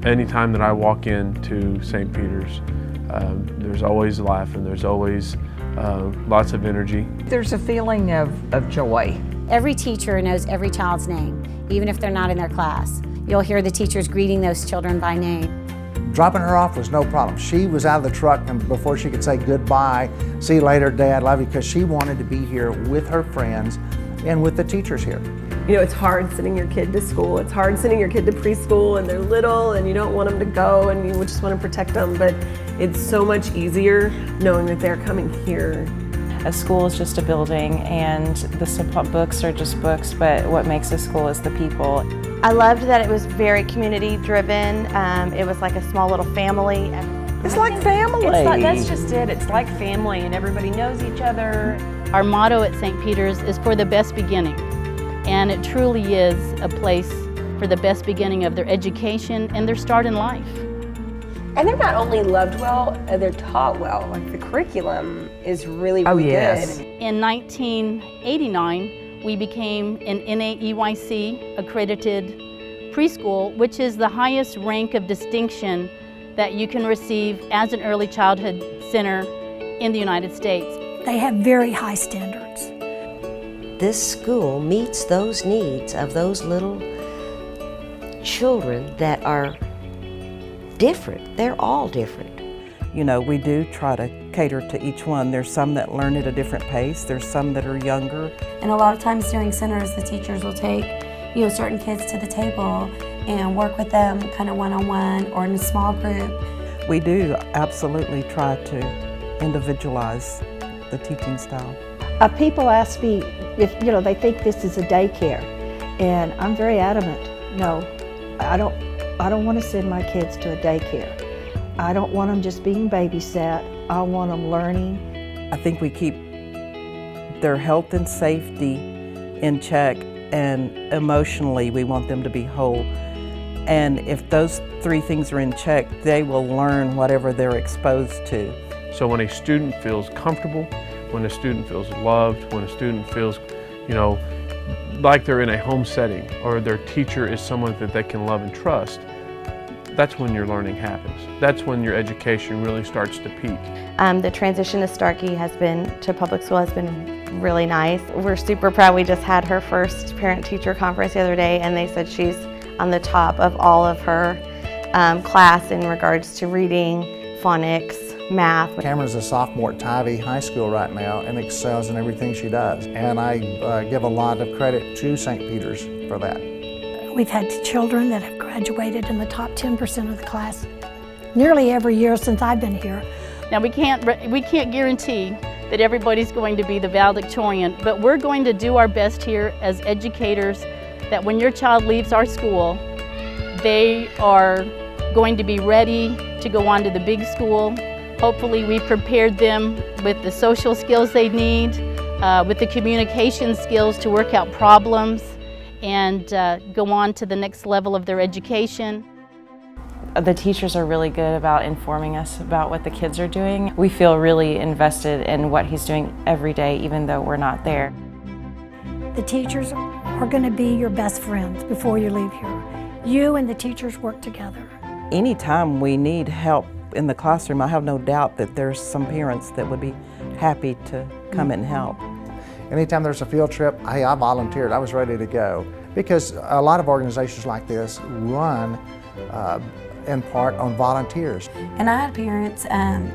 Anytime that I walk into St. Peter's, there's always laughing, there's always lots of energy. There's a feeling of joy. Every teacher knows every child's name, even if they're not in their class. You'll hear the teachers greeting those children by name. Dropping her off was no problem. She was out of the truck and before she could say goodbye, see you later, Dad, love you, because she wanted to be here with her friends and with the teachers here. You know, it's hard sending your kid to school. It's hard sending your kid to preschool and they're little and you don't want them to go and you just want to protect them, but it's so much easier knowing that they're coming here. A school is just a building and the books are just books, but what makes a school is the people. I loved that it was very community driven. It was like a small little family. It's like family. That's just it. It's like family and everybody knows each other. Our motto at St. Peter's is for the best beginning. And it truly is a place for the best beginning of their education and their start in life. And they're not only loved well, they're taught well. Like the curriculum is really yes. good. In 1989, we became an NAEYC accredited preschool, which is the highest rank of distinction that you can receive as an early childhood center in the United States. They have very high standards. This school meets those needs of those little children that are different. They're all different. You know, we do try to cater to each one. There's some that learn at a different pace. There's some that are younger. And a lot of times during centers, the teachers will take, certain kids to the table and work with them kind of one-on-one or in a small group. We do absolutely try to individualize the teaching style. People ask me if, they think this is a daycare, and I'm very adamant. No, I don't want to send my kids to a daycare. I don't want them just being babysat. I want them learning. I think we keep their health and safety in check, and emotionally we want them to be whole. And if those three things are in check, they will learn whatever they're exposed to. So when a student feels comfortable, when a student feels loved, when a student feels, like they're in a home setting or their teacher is someone that they can love and trust, that's when your learning happens. That's when your education really starts to peak. The transition to Starkey to public school has been really nice. We're super proud. We just had her first parent-teacher conference the other day, and they said she's on the top of all of her class in regards to reading, phonics, math. Cameron's a sophomore at Tivy High School right now and excels in everything she does. And I give a lot of credit to St. Peter's for that. We've had children that have graduated in the top 10% of the class nearly every year since I've been here. Now we can't guarantee that everybody's going to be the valedictorian, but we're going to do our best here as educators that when your child leaves our school, they are going to be ready to go on to the big school. Hopefully we've prepared them with the social skills they need, with the communication skills to work out problems and go on to the next level of their education. The teachers are really good about informing us about what the kids are doing. We feel really invested in what he's doing every day, even though we're not there. The teachers are going to be your best friends before you leave here. You and the teachers work together. Anytime we need help in the classroom, I have no doubt that there's some parents that would be happy to come and help. Anytime there's a field trip, hey, I volunteered, I was ready to go. Because a lot of organizations like this run in part on volunteers. And I had parents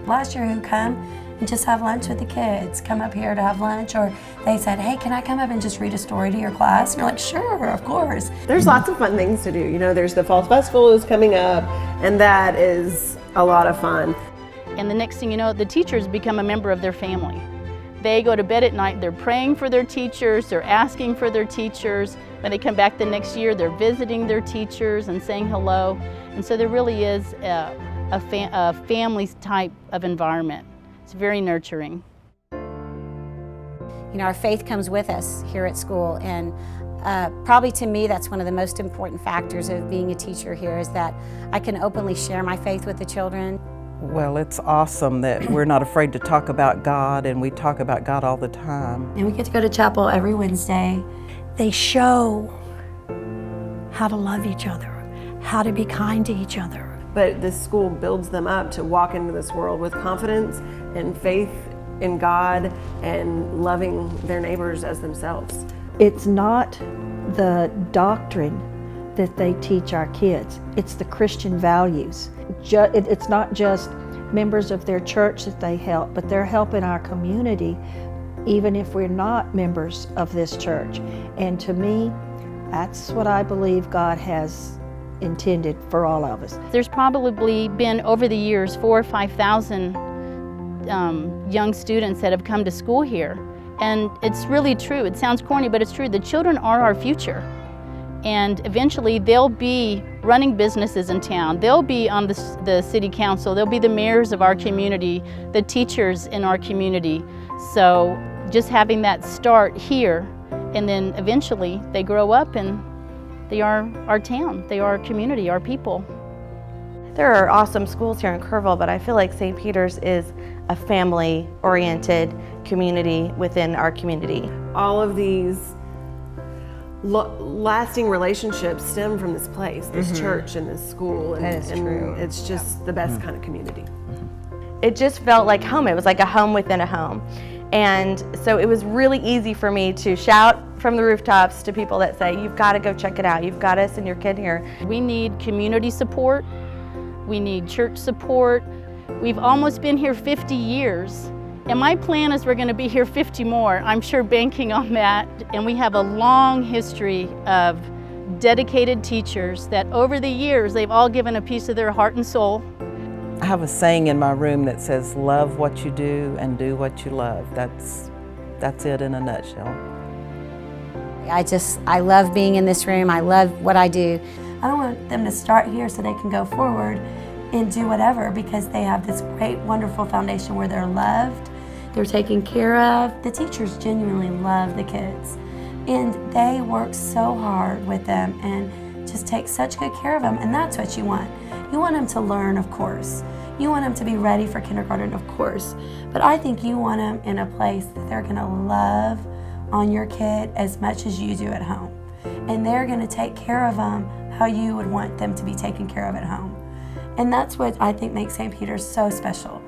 last year who come and just have lunch with the kids, come up here to have lunch, or they said, hey, can I come up and just read a story to your class? And you're like, sure, of course. There's lots of fun things to do. There's the Fall Festival is coming up, and that is a lot of fun. And the next thing you know, the teachers become a member of their family. They go to bed at night, they're praying for their teachers, they're asking for their teachers. When they come back the next year, they're visiting their teachers and saying hello. And so there really is a family type of environment. It's very nurturing. Our faith comes with us here at school, and probably to me that's one of the most important factors of being a teacher here, is that I can openly share my faith with the children. Well, it's awesome that we're not afraid to talk about God, and we talk about God all the time. And we get to go to chapel every Wednesday. They show how to love each other, how to be kind to each other. But this school builds them up to walk into this world with confidence and faith in God and loving their neighbors as themselves. It's not the doctrine that they teach our kids, it's the Christian values. It's not just members of their church that they help, but they're helping our community even if we're not members of this church. And to me, that's what I believe God has intended for all of us. There's probably been over the years 4,000 or 5,000 young students that have come to school here. And it's really true. It sounds corny, but it's true. The children are our future. And eventually they'll be running businesses in town. They'll be on the city council. They'll be the mayors of our community, the teachers in our community. So just having that start here, and then eventually they grow up and they are our town. They are our community, our people. There are awesome schools here in Kerrville, but I feel like St. Peter's is a family-oriented community within our community. All of these lasting relationships stem from this place, this church and this school. And, that is true. It's just the best kind of community. It just felt like home. It was like a home within a home. And so it was really easy for me to shout from the rooftops to people that say, you've got to go check it out. You've got to send your kid here. We need community support. We need church support. We've almost been here 50 years. And my plan is we're going to be here 50 more. I'm sure banking on that. And we have a long history of dedicated teachers that over the years, they've all given a piece of their heart and soul. I have a saying in my room that says, love what you do and do what you love. That's it in a nutshell. I love being in this room. I love what I do. I don't want them to start here so they can go forward and do whatever, because they have this great, wonderful foundation where they're loved, they're taken care of. The teachers genuinely love the kids, and they work so hard with them and just take such good care of them, and that's what you want. You want them to learn, of course. You want them to be ready for kindergarten, of course. But I think you want them in a place that they're going to love on your kid as much as you do at home. And they're going to take care of them how you would want them to be taken care of at home. And that's what I think makes St. Peter's so special.